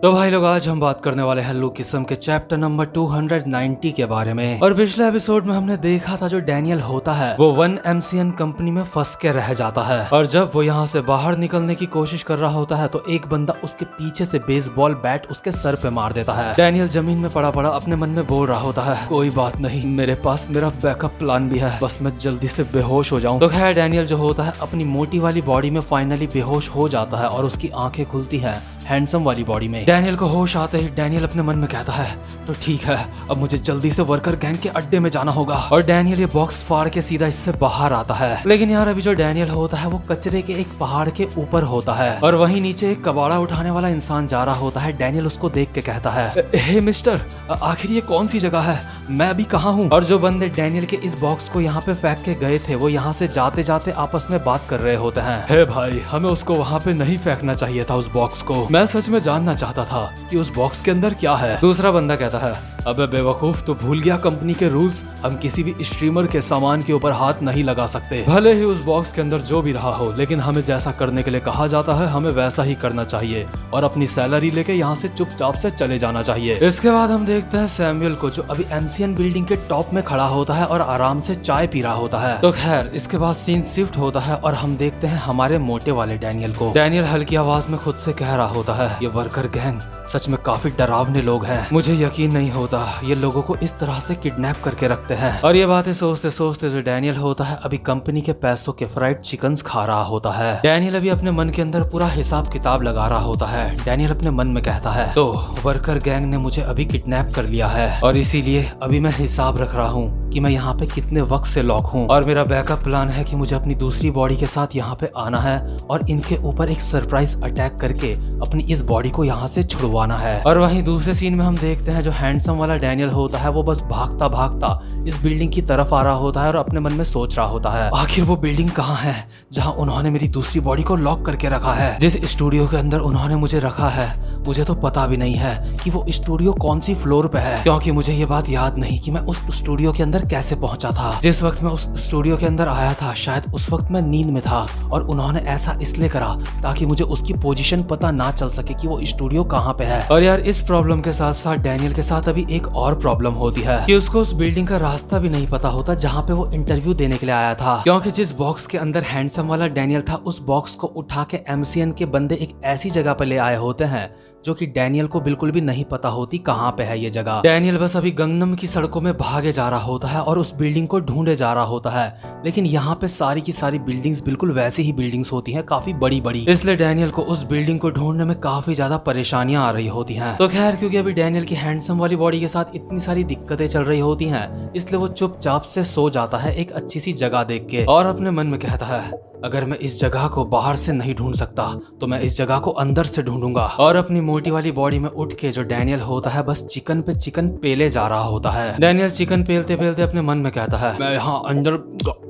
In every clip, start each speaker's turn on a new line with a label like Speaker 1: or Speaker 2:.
Speaker 1: तो भाई लोग आज हम बात करने वाले हैं लूक किस्म के चैप्टर नंबर 290 के बारे में। और पिछले एपिसोड में हमने देखा था जो डैनियल होता है वो 1MCN कंपनी में फंस के रह जाता है और जब वो यहाँ से बाहर निकलने की कोशिश कर रहा होता है तो एक बंदा उसके पीछे से बेसबॉल बैट उसके सर पे मार देता है। डैनियल जमीन में पड़ा पड़ा अपने मन में बोल रहा होता है कोई बात नहीं, मेरे पास मेरा बैकअप प्लान भी है, बस मैं जल्दी से बेहोश हो जाऊं। तो खैर डैनियल जो होता है अपनी मोटी वाली बॉडी में फाइनली बेहोश हो जाता है और उसकी आंखें खुलती है हैंडसम वाली बॉडी में। डैनियल को होश आते ही डैनियल अपने मन में कहता है तो ठीक है, अब मुझे जल्दी से वर्कर गैंग के अड्डे में जाना होगा। और डैनियल ये बॉक्स फाड़ के सीधा इससे बाहर आता है। लेकिन यार अभी जो डैनियल होता है वो कचरे के एक पहाड़ के ऊपर होता है और वहीं नीचे एक कबाड़ा उठाने वाला इंसान जा रहा होता है। डैनियल उसको देख के कहता है हे मिस्टर, आखिर ये कौन सी जगह है, मैं अभी कहाँ हूँ? और जो बंदे डैनियल के इस बॉक्स को यहाँ पे फेंक के गए थे वो यहाँ से जाते जाते आपस में बात कर रहे होते हैं। हे भाई, हमें उसको वहाँ पे नहीं फेंकना चाहिए था उस बॉक्स को, मैं सच में जानना चाहता था कि उस बॉक्स के अंदर क्या है। दूसरा बंदा कहता है अबे बेवकूफ, तो भूल गया कंपनी के रूल्स, हम किसी भी स्ट्रीमर के सामान के ऊपर हाथ नहीं लगा सकते। भले ही उस बॉक्स के अंदर जो भी रहा हो, लेकिन हमें जैसा करने के लिए कहा जाता है हमें वैसा ही करना चाहिए और अपनी सैलरी लेके यहाँ से चुपचाप से चले जाना चाहिए। इसके बाद हम देखते हैं सैमुअल को जो अभी MCN बिल्डिंग के टॉप में खड़ा होता है और आराम से चाय पी रहा होता है। तो खैर इसके बाद सीन शिफ्ट होता है और हम देखते हैं हमारे मोटे वाले डैनियल को। डैनियल हल्की आवाज में खुद से कह रहा होता है ये वर्कर गैंग सच में काफी डरावने लोग हैं, मुझे यकीन नहीं होता ये लोगों को इस तरह से किडनैप करके रखते हैं। और ये बातें सोचते सोचते जो डैनियल होता है अभी कंपनी के पैसों के फ्राइड चिकन्स खा रहा होता है। डैनियल अभी अपने मन के अंदर पूरा हिसाब किताब लगा रहा होता है। डैनियल अपने मन में कहता है तो वर्कर गैंग ने मुझे अभी किडनैप कर लिया है और इसीलिए अभी मैं हिसाब रख रहा हूँ कि मैं यहाँ पे कितने वक्त से लॉक हूँ और मेरा बैकअप प्लान है कि मुझे अपनी दूसरी बॉडी के साथ यहाँ पे आना है और इनके ऊपर एक सरप्राइज अटैक करके अपनी इस बॉडी को यहाँ से छुड़वाना है। और वहीं दूसरे सीन में हम देखते हैं जो हैंडसम वाला डैनियल होता है वो बस भागता भागता इस बिल्डिंग की तरफ आ रहा होता है और अपने मन में सोच रहा होता है आखिर वो बिल्डिंग कहाँ है जहाँ उन्होंने मेरी दूसरी बॉडी को लॉक करके रखा है। जिस स्टूडियो के अंदर उन्होंने मुझे रखा है मुझे तो पता भी नहीं है कि वो स्टूडियो कौन सी फ्लोर पे है, क्योंकि मुझे ये बात याद नहीं कि मैं उस स्टूडियो के अंदर कैसे पहुंचा था। जिस वक्त मैं उस स्टूडियो के अंदर आया था शायद उस वक्त मैं नींद में था और उन्होंने ऐसा इसलिए करा ताकि मुझे उसकी पोजीशन पता ना चल सके कि वो स्टूडियो कहाँ पे है। और यार इस प्रॉब्लम के साथ साथ डैनियल के साथ अभी एक और प्रॉब्लम होती है कि उसको उस बिल्डिंग का रास्ता भी नहीं पता होता जहाँ पे वो इंटरव्यू देने के लिए आया था, क्योंकि जिस बॉक्स के अंदर हैंडसम वाला डैनियल था उस बॉक्स को उठा के MCN के बंदे एक ऐसी जगह पे ले आए होते हैं जो कि डैनियल को बिल्कुल भी नहीं पता होती कहाँ पे है ये जगह। डैनियल बस अभी गंगनम की सड़कों में भागे जा रहा होता है और उस बिल्डिंग को ढूंढे जा रहा होता है, लेकिन यहाँ पे सारी की सारी बिल्डिंग्स बिल्कुल वैसी ही बिल्डिंग्स होती हैं, काफी बड़ी बड़ी। इसलिए डैनियल को उस बिल्डिंग को ढूंढने में काफी ज्यादा परेशानियां आ रही होती हैं। तो खैर क्योंकि अभी डैनियल की हैंडसम वाली बॉडी के साथ इतनी सारी दिक्कतें चल रही होती हैं, इसलिए वो चुपचाप से सो जाता है एक अच्छी सी जगह देख के और अपने मन में कहता है अगर मैं इस जगह को बाहर से नहीं ढूंढ सकता तो मैं इस जगह को अंदर से ढूंढूंगा। और अपनी मोटी वाली बॉडी में उठ के जो डैनियल होता है बस चिकन पे चिकन पेले जा रहा होता है। डैनियल चिकन पेलते पेलते अपने मन में कहता है मैं यहाँ अंदर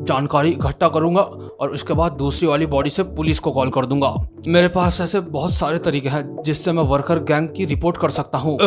Speaker 1: जानकारी इकट्ठा करूंगा और उसके बाद दूसरी वाली बॉडी से पुलिस को कॉल कर दूंगा। मेरे पास ऐसे बहुत सारे तरीके हैं जिससे मैं वर्कर गैंग की रिपोर्ट कर सकता हूँ।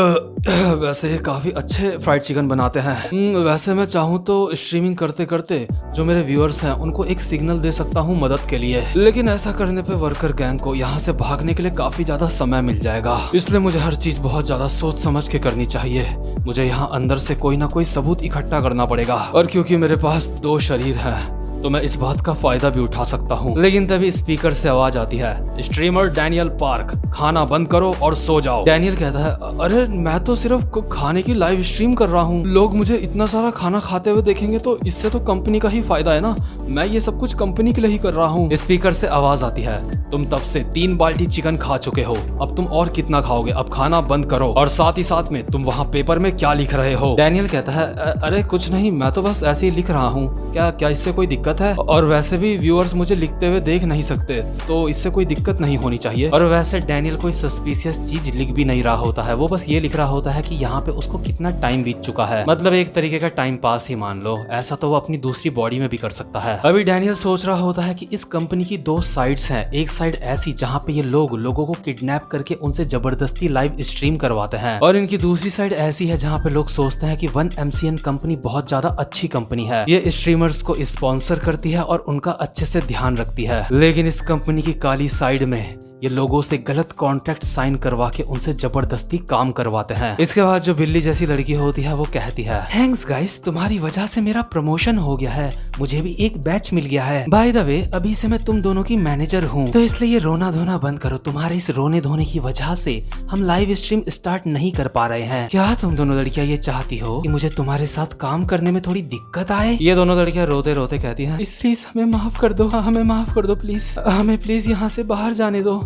Speaker 1: वैसे ये काफी अच्छे फ्राइड चिकन बनाते हैं। वैसे मैं चाहूँ तो स्ट्रीमिंग करते करते जो मेरे व्यूअर्स हैं उनको एक सिग्नल दे सकता हूँ मदद के लिए, लेकिन ऐसा करने पे वर्कर गैंग को यहाँ से भागने के लिए काफी ज्यादा समय मिल जाएगा, इसलिए मुझे हर चीज बहुत ज्यादा सोच समझ के करनी चाहिए। मुझे यहाँ अंदर से कोई ना कोई सबूत इकट्ठा करना पड़ेगा और क्योंकि मेरे पास 2 शरीर हैं तो मैं इस बात का फायदा भी उठा सकता हूँ। लेकिन तभी स्पीकर से आवाज आती है स्ट्रीमर डैनियल पार्क, खाना बंद करो और सो जाओ। डैनियल कहता है अरे मैं तो सिर्फ खाने की लाइव स्ट्रीम कर रहा हूँ, लोग मुझे इतना सारा खाना खाते हुए देखेंगे तो इससे तो कंपनी का ही फायदा है ना, मैं ये सब कुछ कंपनी के लिए ही कर रहा हूँ। स्पीकर से आवाज आती है तुम तब से 3 बाल्टी चिकन खा चुके हो, अब तुम और कितना खाओगे, अब खाना बंद करो और साथ ही साथ में तुम वहाँ पेपर में क्या लिख रहे हो। डैनियल कहता है अरे कुछ नहीं, मैं तो बस ऐसे ही लिख रहा हूँ, क्या इससे कोई दिक्कत है? और वैसे भी व्यूअर्स मुझे लिखते हुए देख नहीं सकते तो इससे कोई दिक्कत नहीं होनी चाहिए। और वैसे डैनियल कोई सस्पिशियस चीज लिख भी नहीं रहा होता है, वो बस ये लिख रहा होता है कि यहाँ पे उसको कितना टाइम बीत चुका है, मतलब एक तरीके का टाइम पास ही मान लो। ऐसा तो वो अपनी दूसरी बॉडी में भी कर सकता है। अभी डैनियल सोच रहा होता है कि इस कंपनी की 2 साइड्स हैं, एक साइड ऐसी जहाँ पे ये लोगों को किडनैप करके उनसे जबरदस्ती लाइव स्ट्रीम करवाते हैं और इनकी दूसरी साइड ऐसी है जहाँ पे लोग सोचते हैं कि 1MCN कंपनी बहुत ज्यादा अच्छी कंपनी है, ये स्ट्रीमर्स को स्पॉन्सर करती है और उनका अच्छे से ध्यान रखती है। लेकिन इस कंपनी की काली साइड में ये लोगों से गलत कॉन्ट्रैक्ट साइन करवा के उनसे जबरदस्ती काम करवाते हैं। इसके बाद जो बिल्ली जैसी लड़की होती है वो कहती है, थैंक्स गाइस, तुम्हारी वजह से मेरा प्रमोशन हो गया है, मुझे भी एक बैच मिल गया है। बाय द वे, अभी से मैं तुम दोनों की मैनेजर हूँ, तो इसलिए ये रोना धोना बंद करो। तुम्हारे इस रोने धोने की वजह से हम लाइव स्ट्रीम स्टार्ट नहीं कर पा रहे हैं। क्या तुम दोनों लड़कियां ये चाहती हो कि मुझे तुम्हारे साथ काम करने में थोड़ी दिक्कत आए? ये दोनों लड़कियां रोते रोते कहती हैं, प्लीज हमें माफ कर दो, हमें माफ कर दो प्लीज, हमें प्लीज यहाँ से बाहर जाने दो।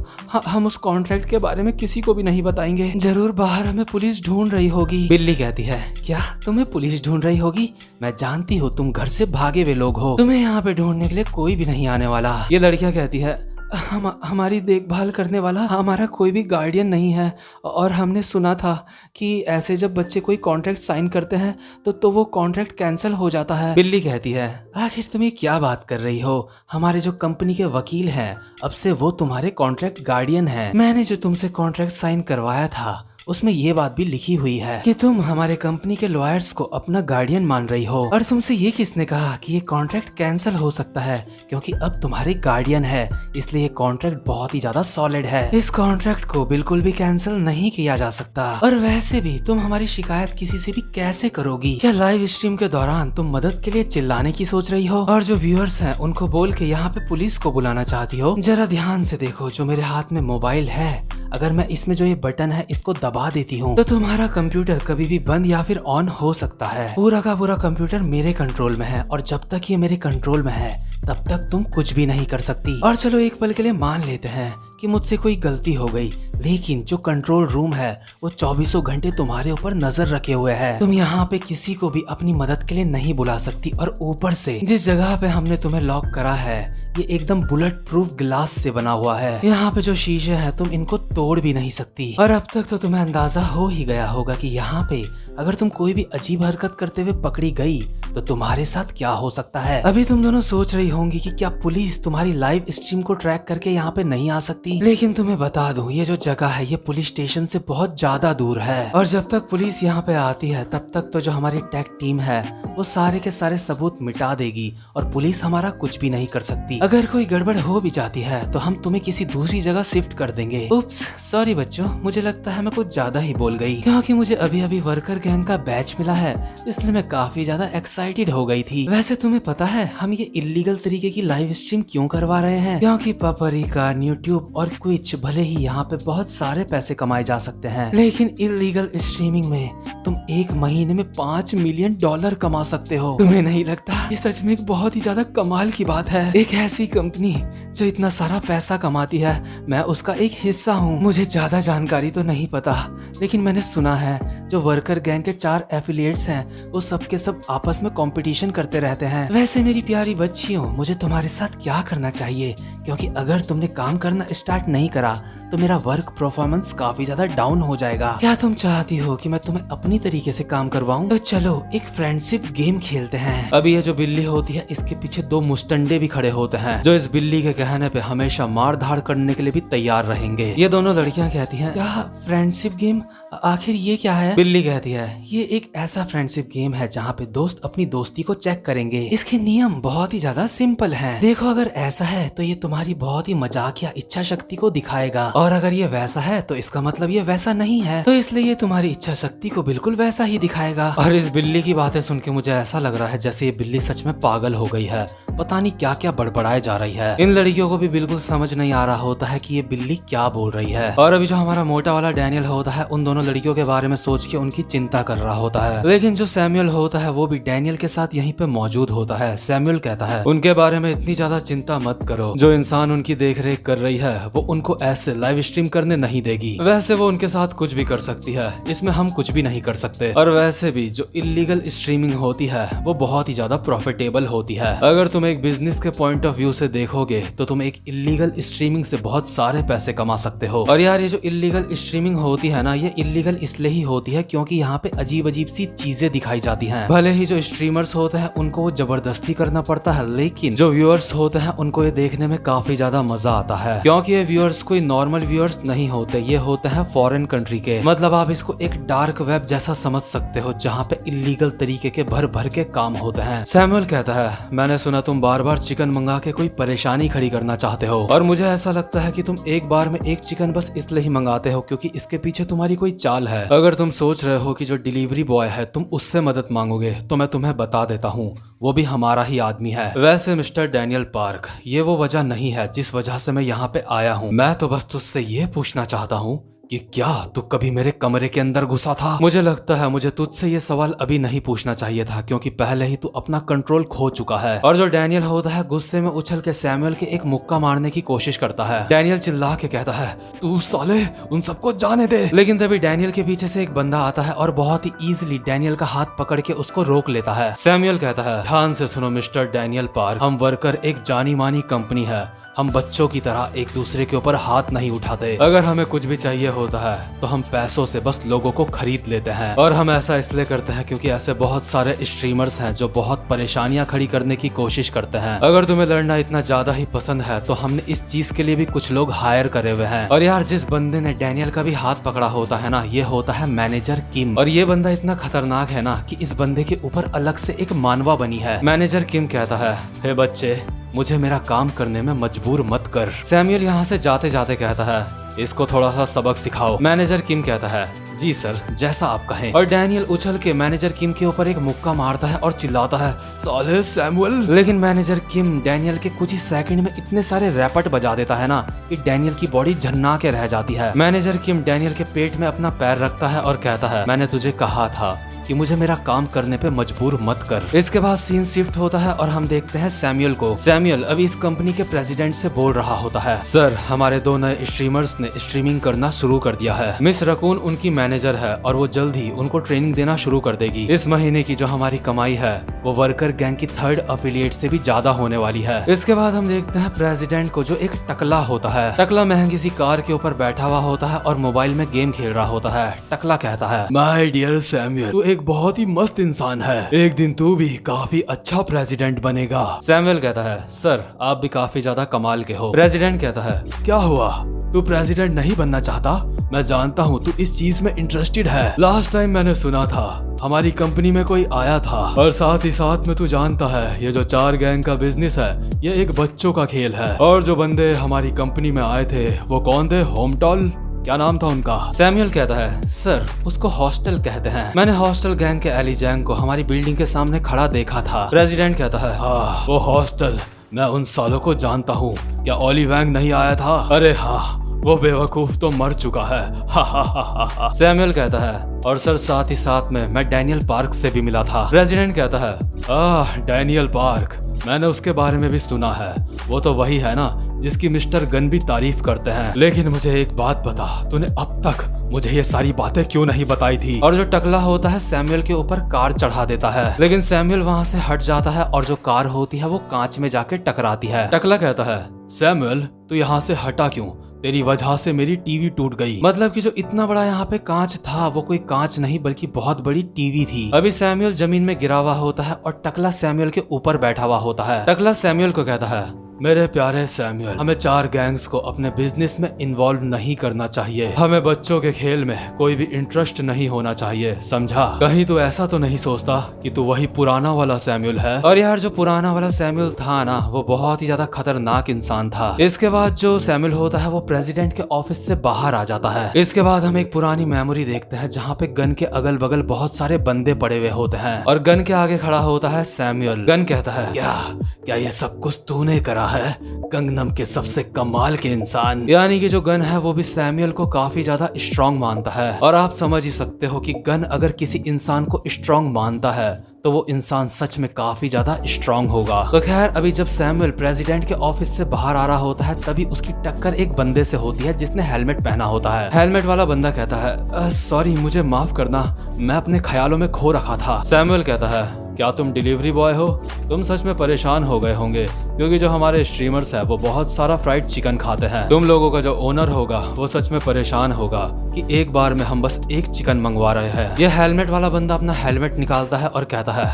Speaker 1: हम उस कॉन्ट्रैक्ट के बारे में किसी को भी नहीं बताएंगे। जरूर बाहर हमें पुलिस ढूंढ रही होगी। बिल्ली कहती है, क्या तुम्हें पुलिस ढूंढ रही होगी? मैं जानती हूँ तुम घर से भागे हुए लोग हो, तुम्हें यहाँ पे ढूंढने के लिए कोई भी नहीं आने वाला। ये लड़कियां कहती है, हमारी देखभाल करने वाला हमारा कोई भी गार्डियन नहीं है, और हमने सुना था कि ऐसे जब बच्चे कोई कॉन्ट्रैक्ट साइन करते हैं तो वो कॉन्ट्रैक्ट कैंसिल हो जाता है। बिल्ली कहती है, आखिर तुम ये क्या बात कर रही हो? हमारे जो कंपनी के वकील हैं, अब से वो तुम्हारे कॉन्ट्रैक्ट गार्डियन हैं। मैंने जो तुमसे कॉन्ट्रैक्ट साइन करवाया था उसमें ये बात भी लिखी हुई है कि तुम हमारे कंपनी के लॉयर्स को अपना गार्डियन मान रही हो। और तुमसे ये किसने कहा कि ये कॉन्ट्रैक्ट कैंसिल हो सकता है? क्योंकि अब तुम्हारे गार्डियन है, इसलिए ये कॉन्ट्रैक्ट बहुत ही ज्यादा सॉलिड है। इस कॉन्ट्रैक्ट को बिल्कुल भी कैंसिल नहीं किया जा सकता। और वैसे भी तुम हमारी शिकायत किसी से भी कैसे करोगी? क्या लाइव स्ट्रीम के दौरान तुम मदद के लिए चिल्लाने की सोच रही हो? और जो व्यूअर्स हैं उनको बोल के यहाँ पे पुलिस को बुलाना चाहती हो? जरा ध्यान से देखो, जो मेरे हाथ में मोबाइल है, अगर मैं इसमें जो ये बटन है इसको दबा देती हूँ तो तुम्हारा कंप्यूटर कभी भी बंद या फिर ऑन हो सकता है। पूरा का पूरा कंप्यूटर मेरे कंट्रोल में है, और जब तक ये मेरे कंट्रोल में है तब तक तुम कुछ भी नहीं कर सकती। और चलो एक पल के लिए मान लेते हैं कि मुझसे कोई गलती हो गई, लेकिन जो कंट्रोल रूम है वो 24 घंटे तुम्हारे ऊपर नजर रखे हुए है। तुम यहाँ पे किसी को भी अपनी मदद के लिए नहीं बुला सकती। और ऊपर से जिस जगह पे हमने तुम्हें लॉक करा है ये एकदम बुलेट प्रूफ ग्लास से बना हुआ है। यहाँ पे जो शीशे हैं तुम इनको तोड़ भी नहीं सकती। और अब तक तो तुम्हें अंदाजा हो ही गया होगा कि यहाँ पे अगर तुम कोई भी अजीब हरकत करते हुए पकड़ी गई तो तुम्हारे साथ क्या हो सकता है। अभी तुम दोनों सोच रही होंगी कि क्या पुलिस तुम्हारी लाइव स्ट्रीम को ट्रैक करके यहाँ पे नहीं आ सकती, लेकिन तुम्हें बता दूं ये जो जगह है ये पुलिस स्टेशन से बहुत ज्यादा दूर है। और जब तक पुलिस यहाँ पे आती है तब तक तो जो हमारी टेक टीम है वो सारे के सारे सबूत मिटा देगी और पुलिस हमारा कुछ भी नहीं कर सकती। अगर कोई गड़बड़ हो भी जाती है तो हम तुम्हें किसी दूसरी जगह शिफ्ट कर देंगे। उप्स, सॉरी बच्चों, मुझे लगता है मैं कुछ ज्यादा ही बोल गई, क्योंकि मुझे अभी अभी वर्कर गैंग का बैच मिला है, इसलिए मैं काफी ज्यादा एक्साइटेड हो गई थी। वैसे तुम्हें पता है हम ये इलीगल तरीके की लाइव स्ट्रीम क्यों करवा रहे हैं? क्योंकि पापरिका, यूट्यूब और क्विच भले ही यहाँ पे बहुत सारे पैसे कमाए जा सकते हैं, लेकिन इलीगल स्ट्रीमिंग में तुम एक महीने में $5 मिलियन कमा सकते हो। तुम्हें नहीं लगता ये सच में एक बहुत ही ज्यादा कमाल की बात है? एक ऐसी कंपनी जो इतना सारा पैसा कमाती है, मैं उसका एक हिस्सा हूँ। मुझे ज्यादा जानकारी तो नहीं पता, लेकिन मैंने सुना है जो वर्कर गैंग के 4 एफिलिएट्स हैं वो सब के सब आपस में कंपटीशन करते रहते हैं। वैसे मेरी प्यारी बच्चियों, मुझे तुम्हारे साथ क्या करना चाहिए? क्योंकि अगर तुमने काम करना स्टार्ट नहीं करा तो मेरा वर्क परफॉर्मेंस काफी ज्यादा डाउन हो जाएगा। क्या तुम चाहती हो कि मैं तुम्हें अपनी तरीके से काम करवाऊं? तो चलो एक फ्रेंडशिप गेम खेलते हैं। अभी ये जो बिल्ली होती है इसके पीछे 2 मुस्टंडे भी खड़े होते हैं जो इस बिल्ली के कहने पे हमेशा मार धाड़ करने के लिए भी तैयार रहेंगे। ये दोनों लड़कियां कहती हैं, क्या फ्रेंडशिप गेम? आखिर ये क्या है? बिल्ली कहती है, ये एक ऐसा फ्रेंडशिप गेम है जहाँ पे दोस्त अपनी दोस्ती को चेक करेंगे। इसके नियम बहुत ही ज्यादा सिंपल हैं। देखो, अगर ऐसा है तो ये तुम्हारी बहुत ही मजाक या इच्छा शक्ति को दिखाएगा, और अगर ये वैसा है तो इसका मतलब ये वैसा नहीं है, तो इसलिए ये तुम्हारी इच्छा शक्ति को बिल्कुल वैसा ही दिखाएगा। और इस बिल्ली की बातें सुन के मुझे ऐसा लग रहा है जैसे ये बिल्ली सच में पागल हो गई है, पता नहीं क्या क्या बड़बड़ाए जा रही है। इन लड़कियों को भी बिल्कुल समझ नहीं आ रहा होता है कि ये बिल्ली क्या बोल रही है। और अभी जो हमारा मोटा वाला डैनियल होता है उन दोनों लड़कियों के बारे में सोच के उनकी चिंता कर रहा होता है, लेकिन जो सैमुअल होता है वो भी डैनियल के साथ यहीं पे मौजूद होता है। सैमुअल कहता है, उनके बारे में इतनी ज्यादा चिंता मत करो, जो इंसान उनकी देख रेख कर रही है वो उनको ऐसे लाइव स्ट्रीम करने नहीं देगी। वैसे वो उनके साथ कुछ भी कर सकती है, इसमें हम कुछ भी नहीं कर सकते। और वैसे भी जो इलीगल स्ट्रीमिंग होती है वो बहुत ही ज्यादा प्रॉफिटेबल होती है। अगर तुम एक बिजनेस के पॉइंट ऑफ व्यू से देखोगे तो तुम एक इलीगल स्ट्रीमिंग से बहुत सारे पैसे कमा सकते हो। और यार ये जो इलीगल स्ट्रीमिंग होती है ना, ये इलीगल इसलिए ही होती है क्योंकि यहाँ पे अजीब अजीब सी चीजें दिखाई जाती हैं। भले ही जो स्ट्रीमर्स होते हैं उनको वो जबरदस्ती करना पड़ता है, लेकिन जो व्यूअर्स होते हैं उनको ये देखने में काफी ज्यादा मजा आता है, क्योंकि ये व्यूअर्स कोई नॉर्मल व्यूअर्स नहीं होते, ये होते हैं फॉरेन कंट्री के। मतलब आप इसको एक डार्क वेब जैसा समझ सकते हो, जहाँ पे इलीगल तरीके के भर भर के काम होते हैं। सैमुअल कहता है, मैंने सुना तुम बार बार चिकन मंगा के कोई परेशानी खड़ी करना चाहते हो, और मुझे ऐसा लगता है कि तुम एक बार में एक चिकन बस इसलिए ही मंगाते हो क्योंकि इसके पीछे तुम्हारी कोई चाल है। अगर तुम सोच रहे हो कि जो डिलीवरी बॉय है तुम उससे मदद मांगोगे, तो मैं तुम्हें बता देता हूँ, वो भी हमारा ही आदमी है। वैसे मिस्टर डैनियल पार्क, ये वो वजह नहीं है जिस वजह से मैं यहाँ पे आया हूँ। मैं तो बस तुझसे ये पूछना चाहता हूँ कि क्या तू कभी मेरे कमरे के अंदर घुसा था? मुझे लगता है मुझे तुझसे ये सवाल अभी नहीं पूछना चाहिए था, क्योंकि पहले ही तू अपना कंट्रोल खो चुका है। और जो डैनियल होता है गुस्से में उछल के सैमुअल के एक मुक्का मारने की कोशिश करता है। डैनियल चिल्ला के कहता है, तू साले उन सबको जाने दे। लेकिन तभी डैनियल के पीछे से एक बंदा आता है और बहुत ही इजीली डैनियल का हाथ पकड़ के उसको रोक लेता है। सैमुअल कहता है, ध्यान से सुनो मिस्टर डैनियल पार्क, हम वर्कर एक जानी मानी कंपनी है, हम बच्चों की तरह एक दूसरे के ऊपर हाथ नहीं उठाते। अगर हमें कुछ भी चाहिए होता है तो हम पैसों से बस लोगों को खरीद लेते हैं, और हम ऐसा इसलिए करते हैं क्योंकि ऐसे बहुत सारे स्ट्रीमर्स हैं जो बहुत परेशानियां खड़ी करने की कोशिश करते हैं। अगर तुम्हें लड़ना इतना ज्यादा ही पसंद है तो हमने इस चीज के लिए भी कुछ लोग हायर करे हुए हैं। और यार, जिस बंदे ने डैनियल का भी हाथ पकड़ा होता है ना, ये होता है मैनेजर किम। और ये बंदा इतना खतरनाक है ना कि इस बंदे के ऊपर अलग से एक मानवा बनी है। मैनेजर किम कहता है, हे बच्चे, मुझे मेरा काम करने में मजबूर मत कर। सैमुअल यहाँ से जाते जाते कहता है, इसको थोड़ा सा सबक सिखाओ। मैनेजर किम कहता है, जी सर, जैसा आप कहें। और डैनियल उछल के मैनेजर किम के ऊपर एक मुक्का मारता है और चिल्लाता है, साले सैमुअल। लेकिन मैनेजर किम डैनियल के कुछ ही सेकंड में इतने सारे रैपट बजा देता है ना कि डैनियल की बॉडी झन्ना के रह जाती है। मैनेजर किम डैनियल के पेट में अपना पैर रखता है और कहता है, मैंने तुझे कहा था कि मुझे मेरा काम करने पे मजबूर मत कर। इसके बाद सीन शिफ्ट होता है और हम देखते हैं सैमुअल को। सैमुअल अभी इस कंपनी के प्रेसिडेंट से बोल रहा होता है, सर, हमारे 2 नए स्ट्रीमर्स ने स्ट्रीमिंग करना शुरू कर दिया है। मिस रकून उनकी मैनेजर है और वो जल्द ही उनको ट्रेनिंग देना शुरू कर देगी। इस महीने की जो हमारी कमाई है वो वर्कर गैंग की 3rd अफिलिएट से भी ज्यादा होने वाली है। इसके बाद हम देखते हैं प्रेसिडेंट को, जो एक टकला होता है। टकला महंगी सी कार के ऊपर बैठा हुआ होता है और मोबाइल में गेम खेल रहा होता है। टकला कहता है, माय डियर सैमुअल, तू एक बहुत ही मस्त इंसान है, एक दिन तू भी काफी अच्छा प्रेसिडेंट बनेगा। सैमुअल कहता है, सर, आप भी काफी ज्यादा कमाल के हो। प्रेसिडेंट कहता है, क्या हुआ, तू प्रेसिडेंट नहीं बनना चाहता? मैं जानता हूँ तू इस चीज में इंटरेस्टेड है। लास्ट टाइम मैंने सुना था हमारी कंपनी में कोई आया था, और साथ ही साथ में तू जानता है ये जो 4 गैंग का बिजनेस है ये एक बच्चों का खेल है। और जो बंदे हमारी कंपनी में आए थे वो कौन थे? होमटॉल, क्या नाम था उनका? सैमुअल कहता है, सर, उसको हॉस्टल कहते हैं। मैंने हॉस्टल गैंग के एली जैंग को हमारी बिल्डिंग के सामने खड़ा देखा था। प्रेसिडेंट कहता है, हाँ, वो हॉस्टल, मैं उन सालों को जानता हूँ। क्या ओली वैंग नहीं आया था? अरे हाँ, वो बेवकूफ तो मर चुका है। हा हा हा हा हा। सैमुअल कहता है, और सर साथ ही साथ में मैं डैनियल पार्क से भी मिला था। प्रेसिडेंट कहता है, डैनियल पार्क, मैंने उसके बारे में भी सुना है। वो तो वही है ना जिसकी मिस्टर गन भी तारीफ करते हैं। लेकिन मुझे एक बात बता, तूने अब तक मुझे ये सारी बातें क्यों नहीं बताई थी? और जो टकला होता है सैमुअल के ऊपर कार चढ़ा देता है, लेकिन सैमुअल वहाँ से हट जाता है और जो कार होती है वो कांच में जाके टकराती है। टकला कहता है, सैमुअल, तू यहाँ से हटा क्यों? तेरी वजह से मेरी टीवी टूट गई। मतलब कि जो इतना बड़ा यहाँ पे कांच था वो कोई कांच नहीं बल्कि बहुत बड़ी टीवी थी। अभी सैमुअल जमीन में गिरा हुआ होता है और टकला सैमुअल के ऊपर बैठा हुआ होता है। टकला सैमुअल को कहता है, मेरे प्यारे सैमुअल, हमें 4 गैंग्स को अपने बिजनेस में इन्वॉल्व नहीं करना चाहिए। हमें बच्चों के खेल में कोई भी इंटरेस्ट नहीं होना चाहिए, समझा? कहीं तू ऐसा तो नहीं सोचता कि तू वही पुराना वाला सैमुअल है? और यार, जो पुराना वाला सैमुअल था ना, वो बहुत ही ज्यादा खतरनाक इंसान था। इसके बाद जो सैमुअल होता है वो प्रेसिडेंट के ऑफिस से बाहर आ जाता है। इसके बाद हम एक पुरानी मेमोरी देखते हैं जहाँ पे गन के अगल बगल बहुत सारे बंदे पड़े हुए होते हैं और गन के आगे खड़ा होता है सैमुअल। गन कहता है, क्या ये सब कुछ तूने करा है? गंगनम के सबसे कमाल के इंसान। यानी कि जो गन है वो भी सैमुअल को काफी ज्यादा स्ट्रॉन्ग मानता है। और आप समझ ही सकते हो कि गन अगर किसी इंसान को स्ट्रॉन्ग मानता है तो वो इंसान सच में काफी ज्यादा स्ट्रॉन्ग होगा। तो खैर, अभी जब सैमुअल प्रेसिडेंट के ऑफिस से बाहर आ रहा होता है तभी उसकी टक्कर एक बंदे से होती है जिसने हेलमेट पहना होता है। हेलमेट वाला बंदा कहता है, सॉरी, मुझे माफ करना, मैं अपने ख्यालों में खो रखा था। सैमुअल कहता है, क्या तुम डिलीवरी बॉय हो? तुम सच में परेशान हो गए होंगे क्योंकि जो हमारे स्ट्रीमर्स हैं वो बहुत सारा फ्राइड चिकन खाते हैं। तुम लोगों का जो ओनर होगा वो सच में परेशान होगा कि एक बार में हम बस एक चिकन मंगवा रहे हैं। ये हेलमेट वाला बंदा अपना हेलमेट निकालता है और कहता है,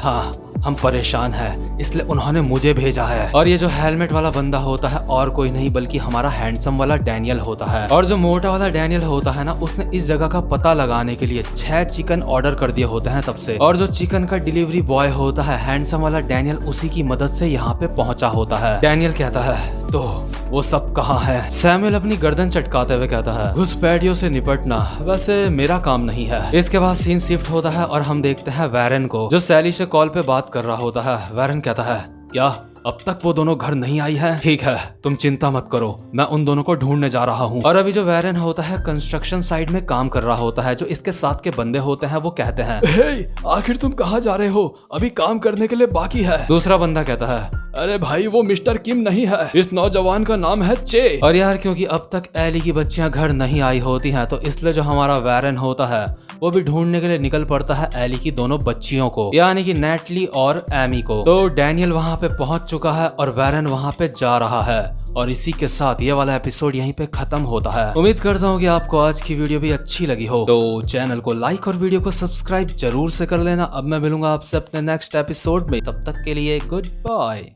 Speaker 1: हम परेशान हैं, इसलिए उन्होंने मुझे भेजा है। और ये जो हेलमेट वाला बंदा होता है और कोई नहीं बल्कि हमारा हैंडसम वाला डैनियल होता है। और जो मोटा वाला डैनियल होता है ना, उसने इस जगह का पता लगाने के लिए 6 चिकन ऑर्डर कर दिए होते हैं तब से। और जो चिकन का डिलीवरी बॉय होता है हैंडसम वाला डैनियल, उसी की मदद से यहाँ पे पहुंचा होता है। डैनियल कहता है तो वो सब कहाँ है? सैमुअल अपनी गर्दन चटकाते हुए कहता है घुसपैठियों से निपटना वैसे मेरा काम नहीं है। इसके बाद सीन शिफ्ट होता है और हम देखते हैं वैरन को, जो सैली से कॉल पे बात कर रहा होता है। वैरन कहता है क्या अब तक वो दोनों घर नहीं आई है? ठीक है, तुम चिंता मत करो, मैं उन दोनों को ढूंढने जा रहा हूँ। और अभी जो वैरन होता है कंस्ट्रक्शन साइट में काम कर रहा होता है। जो इसके साथ के बंदे होते हैं वो कहते हैं हे, आखिर तुम कहाँ जा रहे हो? अभी काम करने के लिए बाकी है। दूसरा बंदा कहता है अरे भाई वो मिस्टर किम नहीं है, इस नौजवान का नाम है चे। और यार क्योंकि अब तक एली की बच्चियां घर नहीं आई होती हैं, तो इसलिए जो हमारा वैरन होता है वो भी ढूंढने के लिए निकल पड़ता है एली की दोनों बच्चियों को, यानी कि नेटली और एमी को। तो डैनियल वहां पे पहुंच चुका है और वैरन वहां पे जा रहा है। और इसी के साथ ये वाला एपिसोड यहीं पे खत्म होता है। उम्मीद करता हूँ कि आपको आज की वीडियो भी अच्छी लगी हो, तो चैनल को लाइक और वीडियो को सब्सक्राइब जरूर से कर लेना। अब मैं मिलूंगा आपसे अपने नेक्स्ट एपिसोड में, तब तक के लिए गुड बाय।